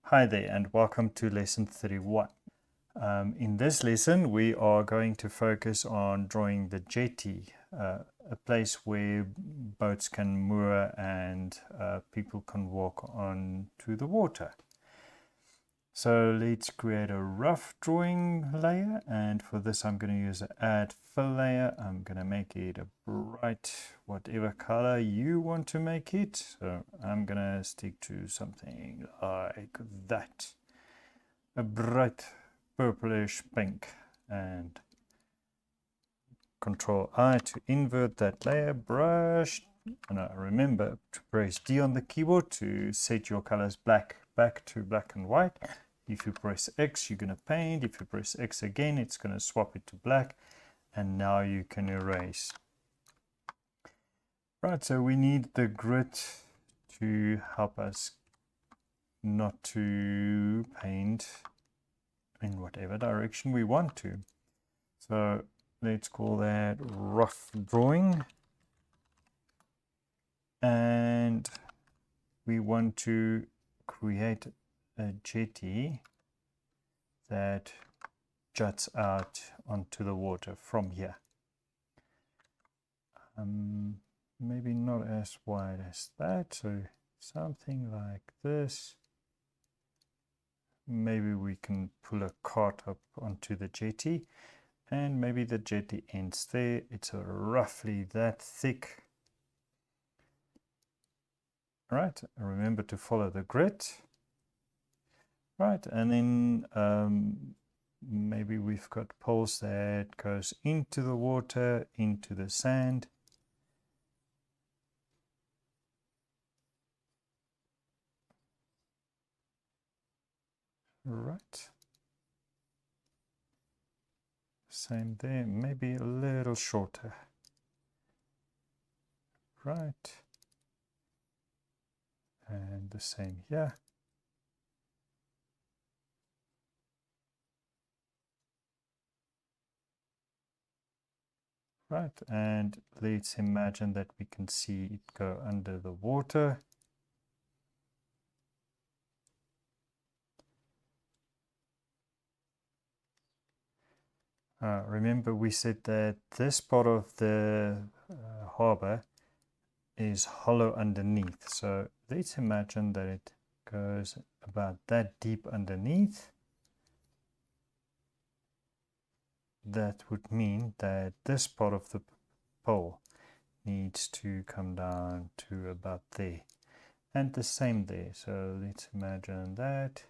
Hi there and welcome to lesson 31. In this lesson we are going to focus on drawing the jetty, a place where boats can moor and people can walk on to the water. So let's create a rough drawing layer, and for this I'm going to use an add fill layer. I'm going to make it a bright whatever color you want to make it. So I'm going to stick to something like that, a bright purplish pink, and Control I to invert that layer. Brush, and remember to press D on the keyboard to set your colors back to black and white. If you press X, you're going to paint. If you press X again, it's going to swap it to black, and now you can erase. Right, so we need the grid to help us not to paint in whatever direction we want to. So let's call that rough drawing, and we want to create a jetty that juts out onto the water from here. Maybe not as wide as that, so something like this. Maybe we can pull a cart up onto the jetty, and maybe the jetty ends there. It's roughly that thick. Right, remember to follow the grid. Right, and then maybe we've got poles that goes into the water, into the sand. Right. Same there, maybe a little shorter. Right. And the same here. Right, and let's imagine that we can see it go under the water. Remember we said that this part of the harbor is hollow underneath. So let's imagine that it goes about that deep underneath. That would mean that this part of the pole needs to come down to about there, and the same there. So let's imagine that.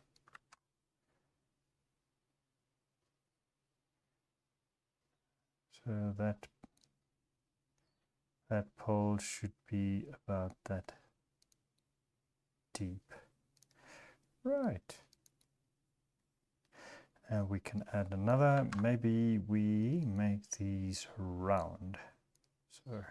So that pole should be about that deep. Right. And we can add another. Maybe we make these round. So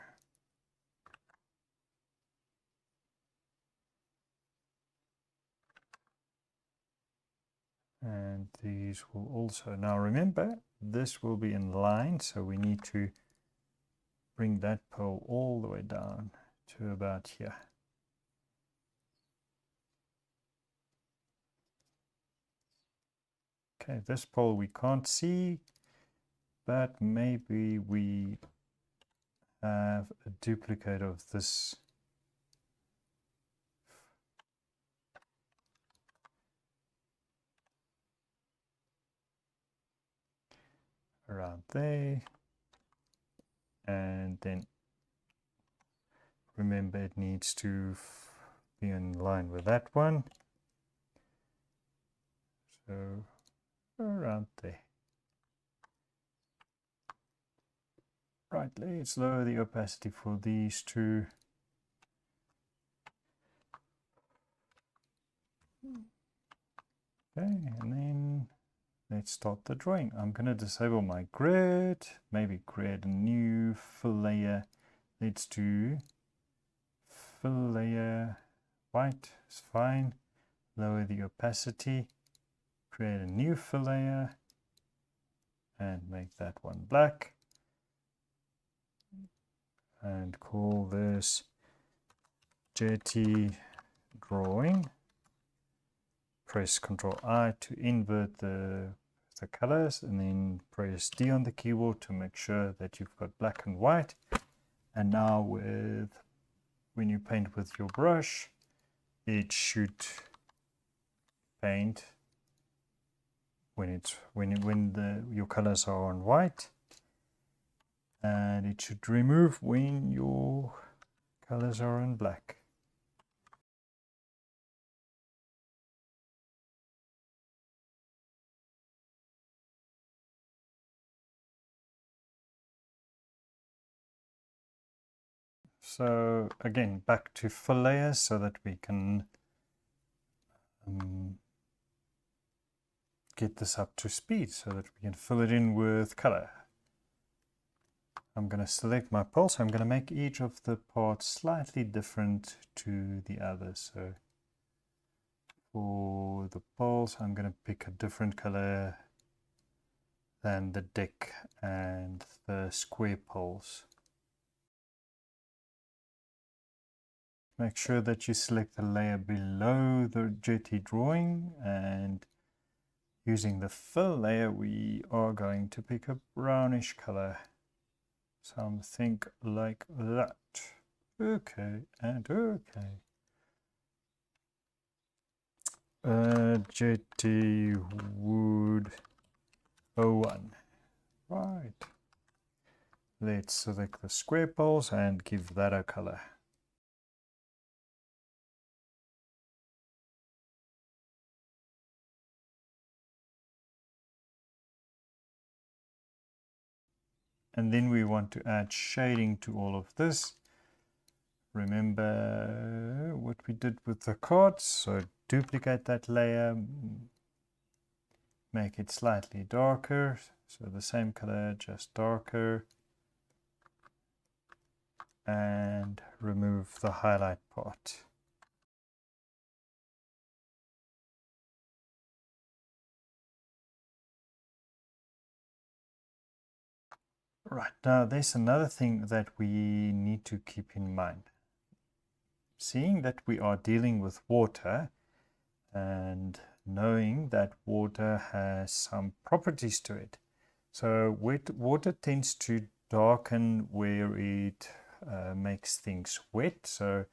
and these will also, now remember this will be in line, so we need to bring that pole all the way down to about here. Okay, this pole we can't see, but maybe we have a duplicate of this. Around there, and then remember it needs to be in line with that one, so around there. Right, let's lower the opacity for these two. Okay, and then let's start the drawing. I'm going to disable my grid, maybe create a new fill layer. Let's do fill layer white, it's fine. Lower the opacity, create a new fill layer, and make that one black. And call this Jetty drawing. press Ctrl I to invert the colors, and then press D on the keyboard to make sure that you've got black and white. And now when you paint with your brush, it should paint when your colors are on white, and it should remove when your colors are on black. So again, back to fill layers so that we can get this up to speed so that we can fill it in with color. I'm going to select my pulse. I'm going to make each of the parts slightly different to the others. So for the pulse, I'm going to pick a different color than the deck and the square poles. Make sure that you select the layer below the Jetty drawing, and using the fill layer we are going to pick a brownish color, something like that. Okay, and okay. Jetty wood 01. Right. Let's select the square poles and give that a color. And then we want to add shading to all of this. Remember what we did with the cards, so duplicate that layer, make it slightly darker, so the same color, just darker, and remove the highlight part. Right, now there's another thing that we need to keep in mind. Seeing that we are dealing with water, and knowing that water has some properties to it. So water tends to darken where it makes things wet. So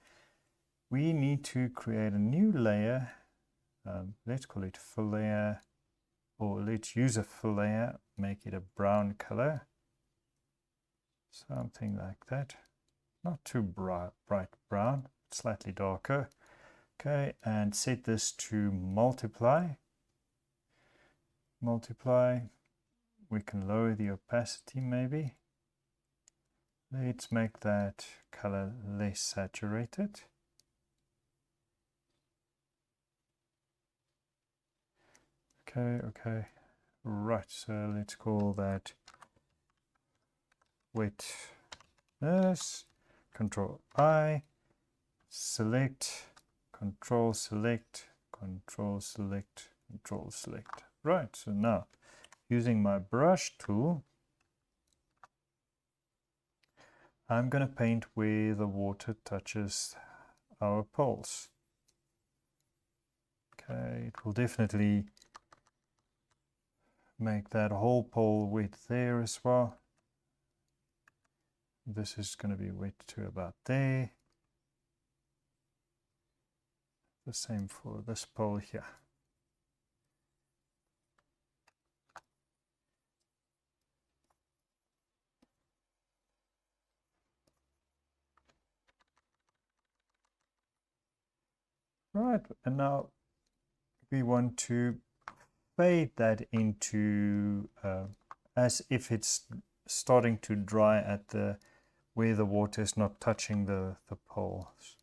we need to create a new layer. Let's call it fill layer, or let's use a fill layer, make it a brown color. Something like that. Not too bright brown, slightly darker. Okay, and set this to multiply. Multiply. We can lower the opacity maybe. Let's make that color less saturated. Okay. Right, so let's call that wetness. Control I, select, Control select, Control select, Control select. Right, so now using my brush tool, I'm going to paint where the water touches our poles. Okay, it will definitely make that whole pole wet there as well. This is going to be wet to about there. The same for this pole here. Right, and now we want to fade that into as if it's starting to dry at the where the water is not touching the poles.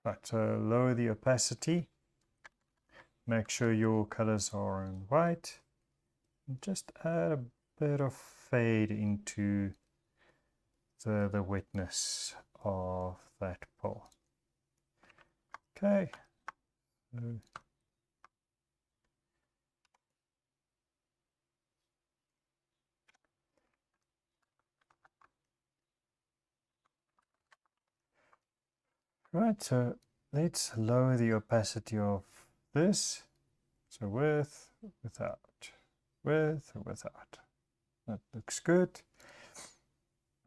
Right, so lower the opacity. Make sure your colors are in white. And just add a bit of fade into the wetness of that pole. Okay, Right, so let's lower the opacity of this. So with, without, with, without. That looks good.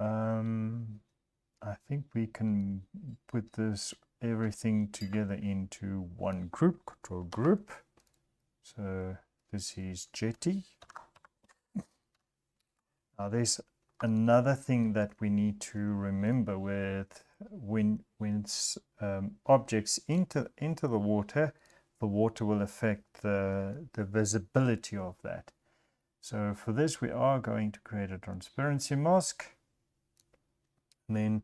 I think we can put this everything together into one group, control group. So this is Jetty. Now there's another thing that we need to remember with when objects into the water will affect the visibility of that. So for this we are going to create a transparency mask. And then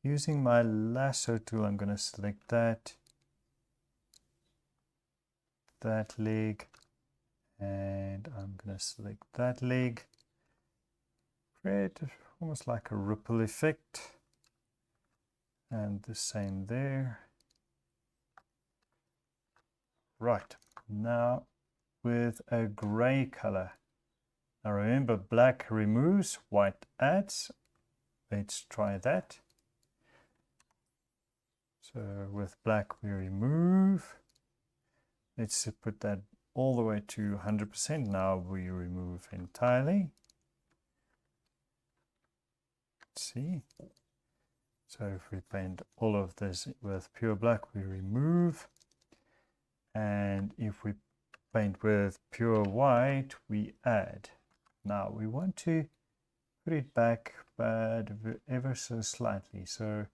using my lasso tool, I'm going to select that leg, and I'm going to select that leg. Create almost like a ripple effect, and the same there. Right, now with a gray color. Now remember, black removes, white adds. Let's try that. So with black we remove. Let's put that all the way to 100%. Now we remove entirely. Let's see. So if we paint all of this with pure black, we remove. And if we paint with pure white, we add. Now we want to put it back, but ever so slightly. So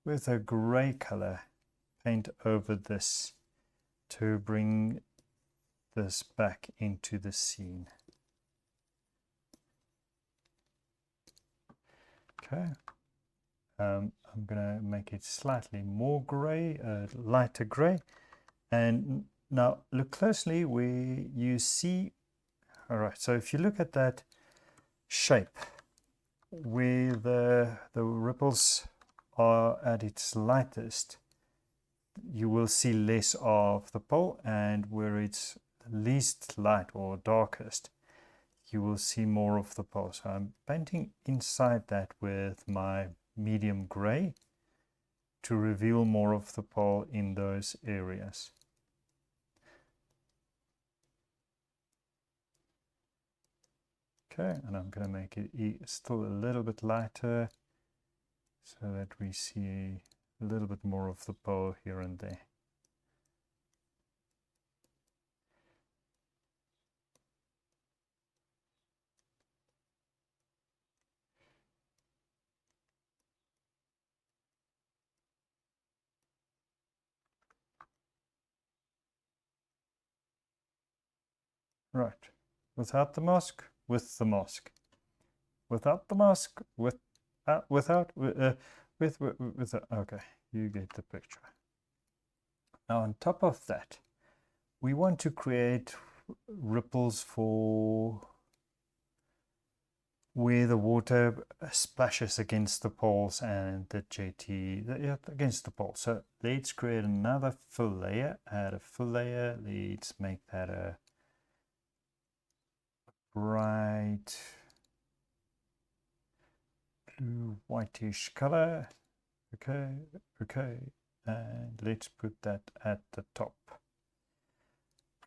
with a gray color, paint over this to bring this back into the scene. Okay. I'm going to make it slightly more gray, lighter gray. And now look closely where you see. All right, so if you look at that shape where the ripples are at its lightest, you will see less of the pole, and where it's least light or darkest, you will see more of the pole. So I'm painting inside that with my medium gray to reveal more of the pole in those areas. Okay, and I'm going to make it still a little bit lighter so that we see a little bit more of the pole here and there. Right, without the mask, with the mask. Without the mask, without, okay, you get the picture. Now on top of that, we want to create ripples for where the water splashes against the poles and the jetty, against the pole. So let's create another fill layer, add a fill layer. Let's make that a bright blue whitish color. Okay, and let's put that at the top.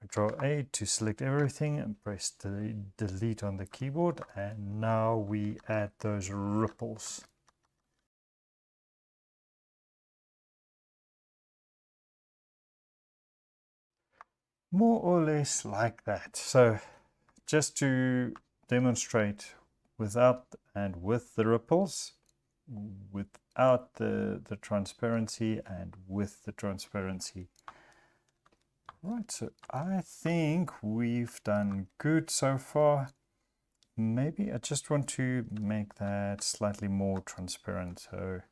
Control A to select everything and press delete on the keyboard, and now we add those ripples. More or less like that. So just to demonstrate without and with the ripples, without the transparency and with the transparency. Right, so I think we've done good so far. Maybe I just want to make that slightly more transparent. So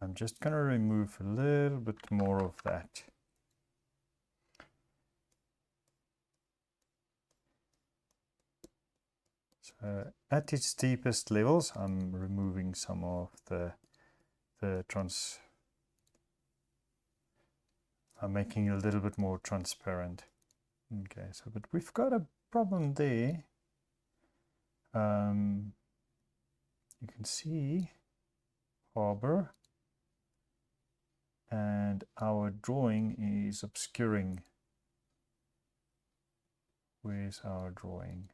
I'm just going to remove a little bit more of that. So at its deepest levels, I'm removing some of the I'm making it a little bit more transparent. Okay, so but we've got a problem there. You can see harbor, and our drawing is obscuring. Where's our drawing?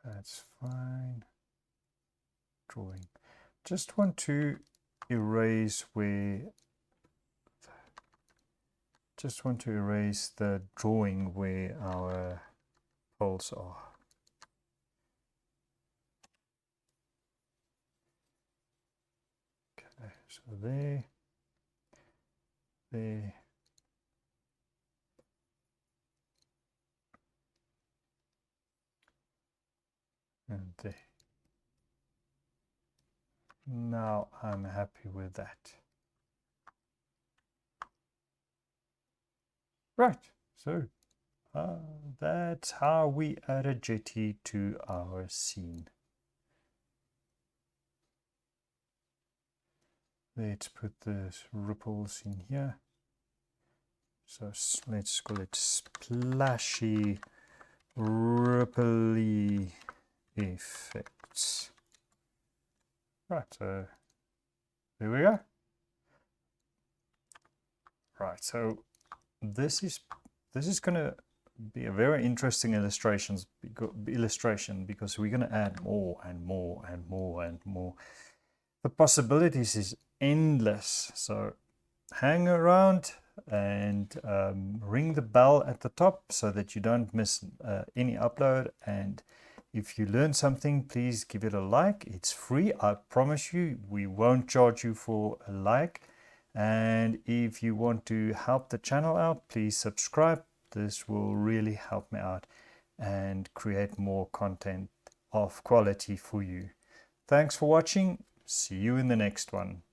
That's fine. Drawing. Just want to erase the drawing where our poles are. Okay, so there, and there. Now I'm happy with that. Right, so that's how we add a jetty to our scene. Let's put the ripples in here. So let's call it splashy, ripply effects. Right, so there we go. Right, so this is going to be a very interesting illustration because we're going to add more and more and more and more. The possibilities is endless. So hang around and ring the bell at the top so that you don't miss any upload. And if you learn something, please give it a like. It's free. I promise you, we won't charge you for a like. And if you want to help the channel out, please subscribe. This will really help me out and create more content of quality for you. Thanks for watching. See you in the next one.